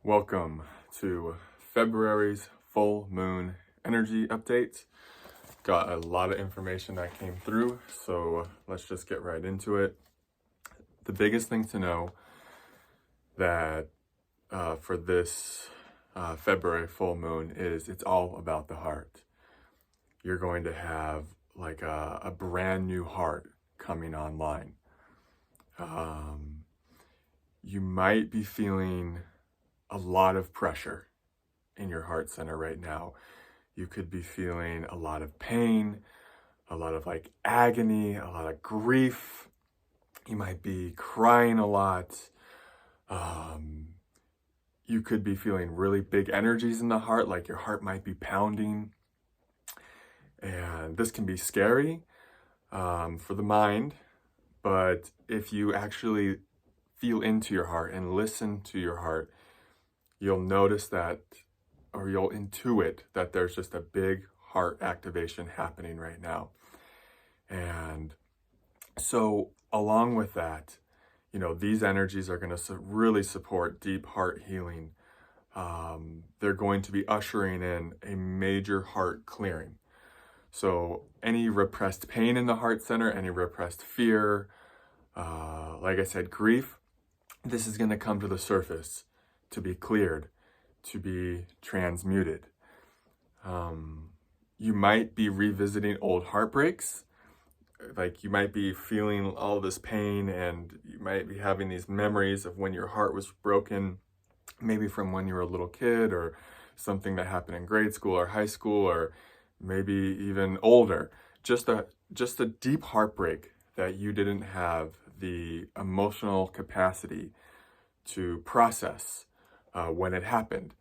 Welcome to February's full moon energy update. Got a lot of information that came through, so let's just get right into it. The biggest thing to know that for this February full moon is it's all about the heart. You're going to have like a brand new heart coming online. You might be feeling a lot of pressure in your heart center right now. You could be feeling a lot of pain, a lot of like agony, a lot of grief. You might be crying a lot. You could be feeling really big energies in the heart, like your heart might be pounding. And this can be scary for the mind, but if you actually feel into your heart and listen to your heart, you'll notice that, or you'll intuit that there's just a big heart activation happening right now. And so along with that, these energies are going to really support deep heart healing. They're going to be ushering in a major heart clearing. So any repressed pain in the heart center, any repressed fear, like I said, grief, this is going to come to the surface, to be cleared, to be transmuted. You might be revisiting old heartbreaks. Like you might be feeling all this pain and you might be having these memories of when your heart was broken, maybe from when you were a little kid or something that happened in grade school or high school or maybe even older. Just a deep heartbreak that you didn't have the emotional capacity to process when it happened.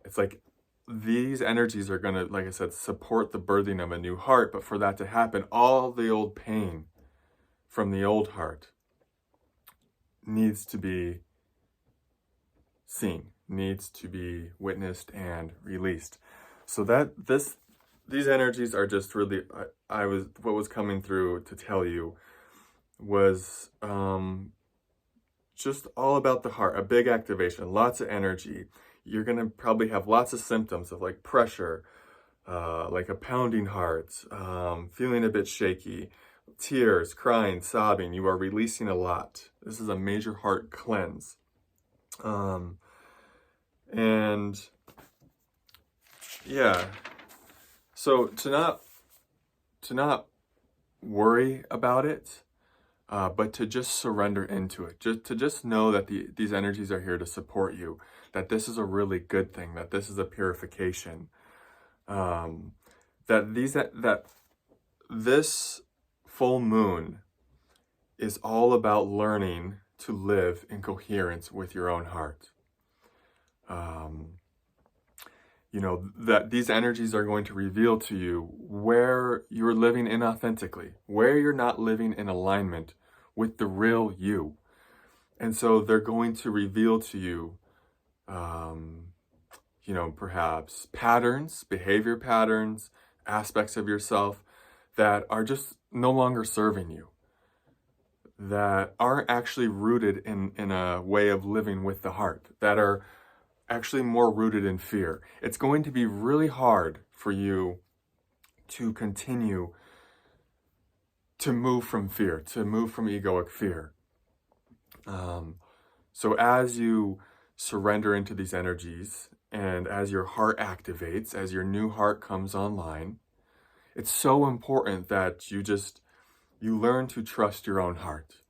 It's like these energies are going to, like I said, support the birthing of a new heart. But for that to happen, all the old pain from the old heart needs to be seen, needs to be witnessed and released. So these energies are just really, what was coming through to tell you was just all about the heart, a big activation, lots of energy. You're going to probably have lots of symptoms of like pressure, like a pounding heart, feeling a bit shaky, tears, crying, sobbing. You are releasing a lot. This is a major heart cleanse. And yeah, so to not worry about it, but to just surrender into it, just know that these energies are here to support you, that this is a really good thing, that this is a purification, that this full moon is all about learning to live in coherence with your own heart. That these energies are going to reveal to you where you're living inauthentically, where you're not living in alignment with the real you. And so they're going to reveal to you, perhaps patterns, behavior patterns, aspects of yourself that are just no longer serving you, that aren't actually rooted in a way of living with the heart, that are actually more rooted in fear. It's going to be really hard for you to continue to move from fear, to move from egoic fear. So as you surrender into these energies and as your heart activates, as your new heart comes online, it's so important that you learn to trust your own heart,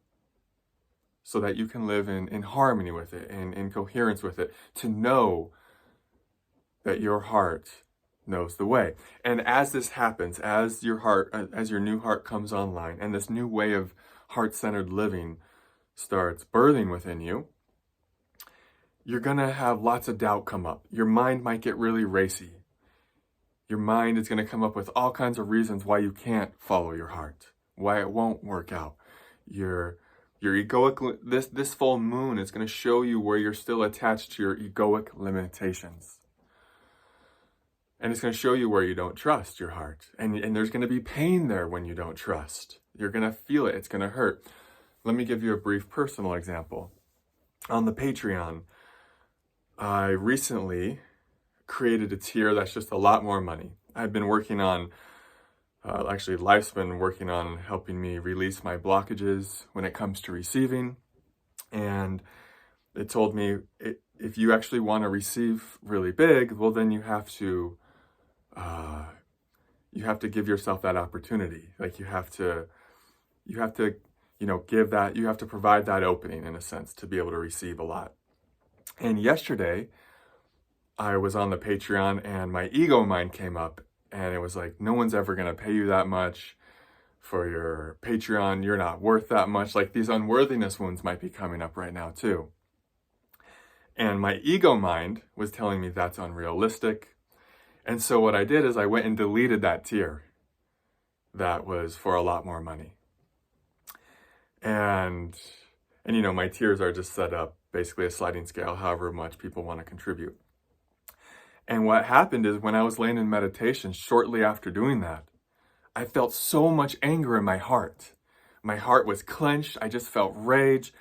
so that you can live in harmony with it and in coherence with it, to know that your heart knows the way. And as this happens, as your new heart comes online and this new way of heart-centered living starts birthing within you, you're going to have lots of doubt come up. Your mind might get really racy. Your mind is going to come up with all kinds of reasons why you can't follow your heart, why it won't work out. Your egoic, this full moon is going to show you where you're still attached to your egoic limitations. And it's going to show you where you don't trust your heart. And there's going to be pain there when you don't trust. You're going to feel it. It's going to hurt. Let me give you a brief personal example. on the Patreon, I recently created a tier that's just a lot more money. I've been working on, actually life's been working on helping me release my blockages when it comes to receiving. And it told me, if you actually want to receive really big, well, then you have to give yourself that opportunity. Like you have to, give that, you have to provide that opening in a sense to be able to receive a lot. And yesterday I was on the Patreon and my ego mind came up and it was like, no one's ever going to pay you that much for your Patreon. You're not worth that much. Like these unworthiness wounds might be coming up right now too. And my ego mind was telling me that's unrealistic. And so what I did is I went and deleted that tier that was for a lot more money. And my tiers are just set up, basically a sliding scale, however much people want to contribute. And what happened is when I was laying in meditation, shortly after doing that, I felt so much anger in my heart. My heart was clenched. I just felt rage.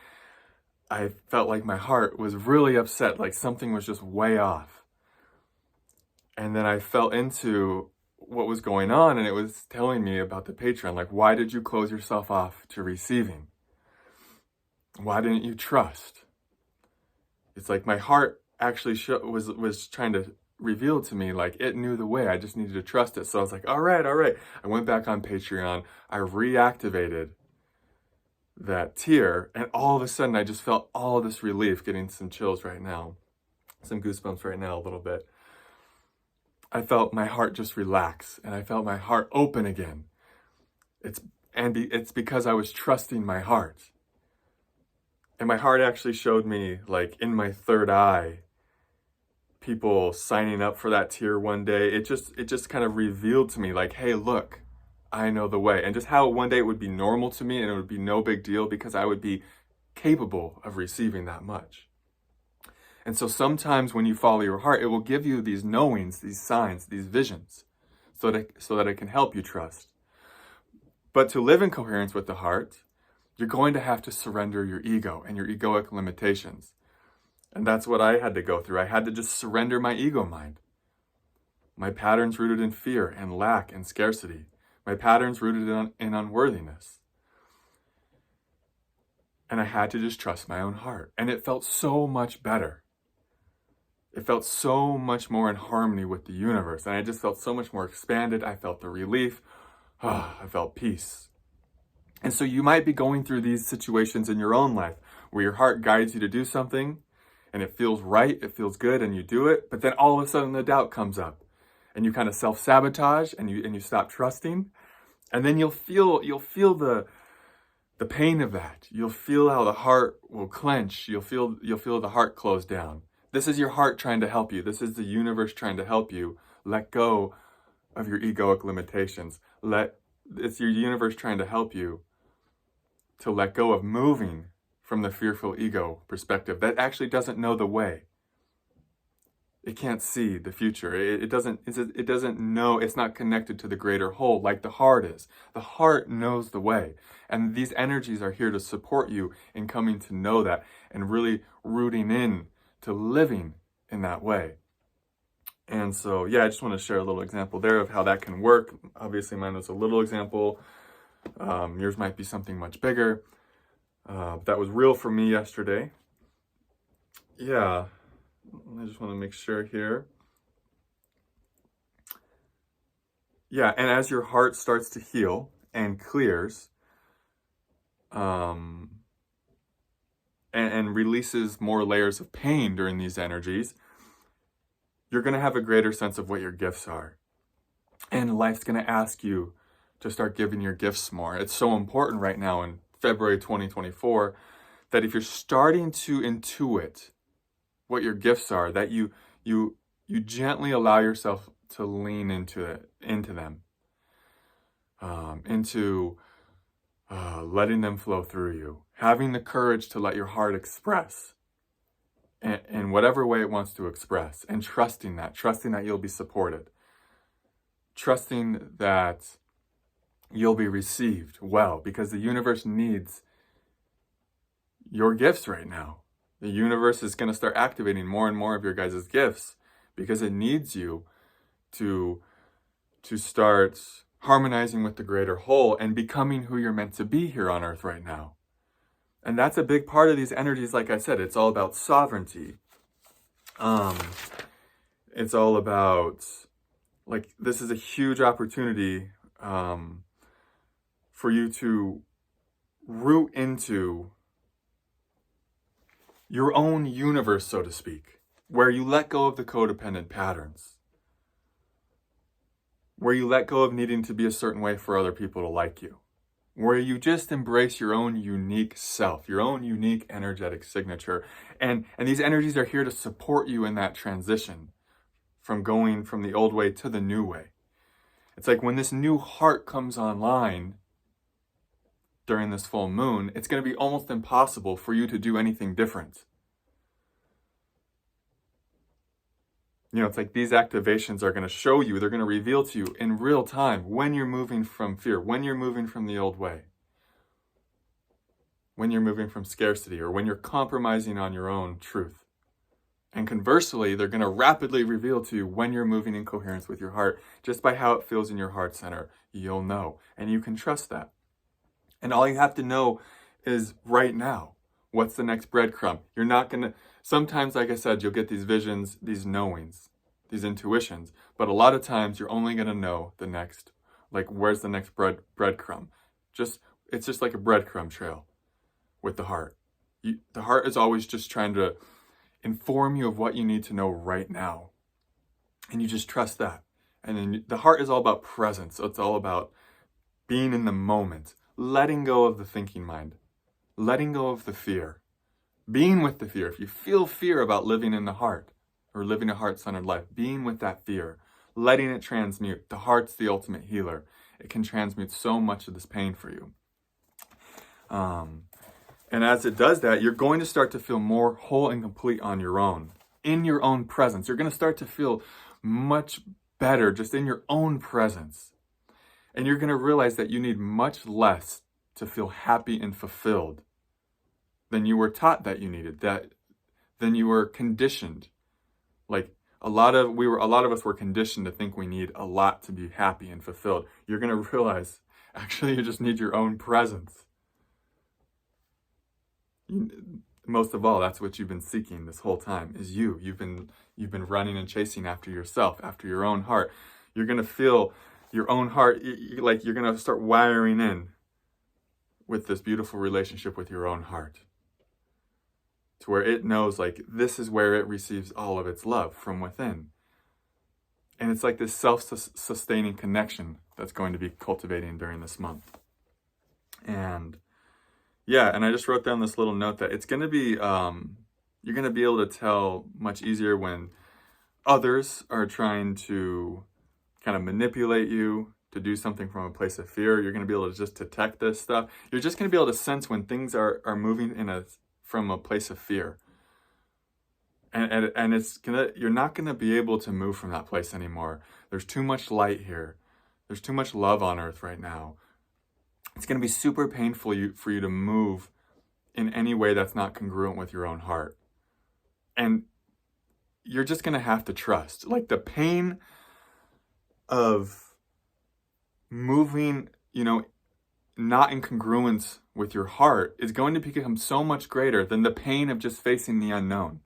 I felt like my heart was really upset, like something was just way off. And then I fell into what was going on, and it was telling me about the Patreon. Like, why did you close yourself off to receiving? Why didn't you trust? It's like my heart actually was trying to reveal to me, like it knew the way. I just needed to trust it. So I was like, all right. I went back on Patreon. I reactivated that tier, and all of a sudden I just felt all of this relief, getting some chills right now, some goosebumps right now a little bit. I felt my heart just relax, and I felt my heart open again. It's because I was trusting my heart. And my heart actually showed me, like in my third eye, people signing up for that tier one day. It just kind of revealed to me, like, hey, look, I know the way. And just how one day it would be normal to me and it would be no big deal because I would be capable of receiving that much. And so sometimes when you follow your heart, it will give you these knowings, these signs, these visions, so that it can help you trust. But to live in coherence with the heart, you're going to have to surrender your ego and your egoic limitations. And that's what I had to go through. I had to just surrender my ego mind. My patterns rooted in fear and lack and scarcity. My patterns rooted in unworthiness. And I had to just trust my own heart. And it felt so much better. It felt so much more in harmony with the universe. And I just felt so much more expanded. I felt the relief. I felt peace. And so you might be going through these situations in your own life where your heart guides you to do something and it feels right, it feels good, and you do it. But then all of a sudden the doubt comes up and you kind of self-sabotage and you stop trusting. And then you'll feel the pain of that. You'll feel how the heart will clench. You'll feel the heart close down. This is your heart trying to help you. This is the universe trying to help you let go of your egoic limitations. It's your universe trying to help you to let go of moving from the fearful ego perspective that actually doesn't know the way. It can't see the future. It doesn't know. It's not connected to the greater whole like the heart is. The heart knows the way. And these energies are here to support you in coming to know that and really rooting in to living in that way. And so, I just want to share a little example there of how that can work. Obviously, mine was a little example. Yours might be something much bigger. That was real for me yesterday. Yeah, I just want to make sure here. Yeah, and as your heart starts to heal and clears, and releases more layers of pain during these energies, you're going to have a greater sense of what your gifts are. And life's going to ask you to start giving your gifts more. It's so important right now in February 2024 that if you're starting to intuit what your gifts are, that you gently allow yourself to lean into them, letting them flow through you, having the courage to let your heart express in whatever way it wants to express, and trusting that you'll be supported, trusting that you'll be received well, because the universe needs your gifts right now. The universe is going to start activating more and more of your guys' gifts because it needs you to start harmonizing with the greater whole and becoming who you're meant to be here on earth right now. And that's a big part of these energies. Like I said, it's all about sovereignty. It's all about, like, this is a huge opportunity for you to root into your own universe, so to speak, where you let go of the codependent patterns, where you let go of needing to be a certain way for other people to like you, where you just embrace your own unique self, your own unique energetic signature. And these energies are here to support you in that transition from going from the old way to the new way. It's like when this new heart comes online during this full moon, it's going to be almost impossible for you to do anything different. You know, it's like these activations are going to show you, they're going to reveal to you in real time when you're moving from fear, when you're moving from the old way, when you're moving from scarcity, or when you're compromising on your own truth. And conversely, they're going to rapidly reveal to you when you're moving in coherence with your heart, just by how it feels in your heart center. You'll know, and you can trust that. And all you have to know is right now, what's the next breadcrumb? You're not going to, sometimes, like I said, you'll get these visions, these knowings, these intuitions, but a lot of times you're only going to know the next, like, where's the next breadcrumb? It's just like a breadcrumb trail with the heart. The heart is always just trying to inform you of what you need to know right now. And you just trust that. And then the heart is all about presence. So it's all about being in the moment, letting go of the thinking mind, letting go of the fear, being with the fear. If you feel fear about living in the heart or living a heart-centered life, being with that fear, letting it transmute. The heart's the ultimate healer. It can transmute so much of this pain for you. And as it does that, you're going to start to feel more whole and complete on your own, in your own presence. You're going to start to feel much better just in your own presence. And you're going to realize that you need much less to feel happy and fulfilled than you were taught that you needed, than you were conditioned. Like a lot of us were conditioned to think we need a lot to be happy and fulfilled. You're going to realize actually you just need your own presence. Most of all, that's what you've been seeking this whole time, is you. You've been running and chasing after yourself, after your own heart. You're going to feel your own heart, like you're going to start wiring in with this beautiful relationship with your own heart, to where it knows, like, this is where it receives all of its love from within. And it's like this self-sustaining connection that's going to be cultivating during this month. And yeah, and I just wrote down this little note that it's going to be, you're going to be able to tell much easier when others are trying to kind of manipulate you to do something from a place of fear. You're going to be able to just detect this stuff. You're just going to be able to sense when things are moving from a place of fear. And you're not going to be able to move from that place anymore. There's too much light here. There's too much love on earth right now. It's going to be super painful for you to move in any way that's not congruent with your own heart. And you're just going to have to trust. Like, the pain of moving, not in congruence with your heart is going to become so much greater than the pain of just facing the unknown.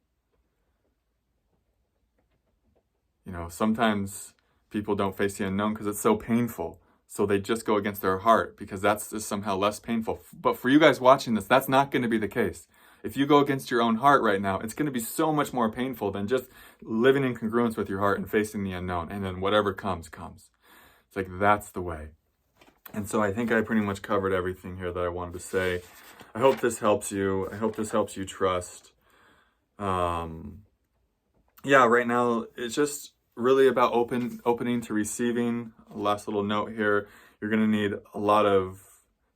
Sometimes people don't face the unknown because it's so painful. So they just go against their heart because that's just somehow less painful. But for you guys watching this, that's not going to be the case. If you go against your own heart right now, it's going to be so much more painful than just living in congruence with your heart and facing the unknown. And then whatever comes. It's like, that's the way. And so I think I pretty much covered everything here that I wanted to say. I hope this helps you. I hope this helps you trust. Right now it's just really about opening to receiving. Last little note here, you're going to need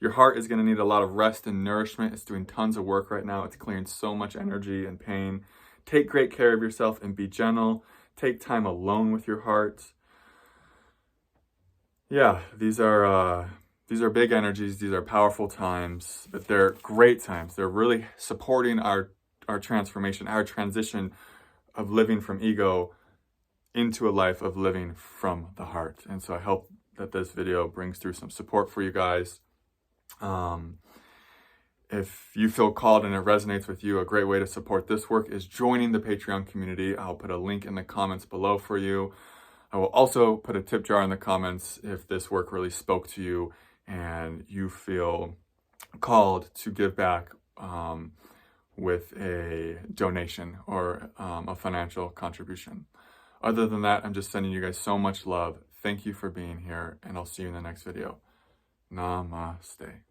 your heart is going to need a lot of rest and nourishment. It's doing tons of work right now. It's clearing so much energy and pain. Take great care of yourself and be gentle. Take time alone with your heart. Yeah, these are big energies. These are powerful times, but they're great times. They're really supporting our transformation, our transition of living from ego into a life of living from the heart. And so I hope that this video brings through some support for you guys. If you feel called and it resonates with you, a great way to support this work is joining the Patreon community. I'll put a link in the comments below for you. I will also put a tip jar in the comments if this work really spoke to you and you feel called to give back with a donation or a financial contribution. Other than that, I'm just sending you guys so much love. Thank you for being here, and I'll see you in the next video. Namaste.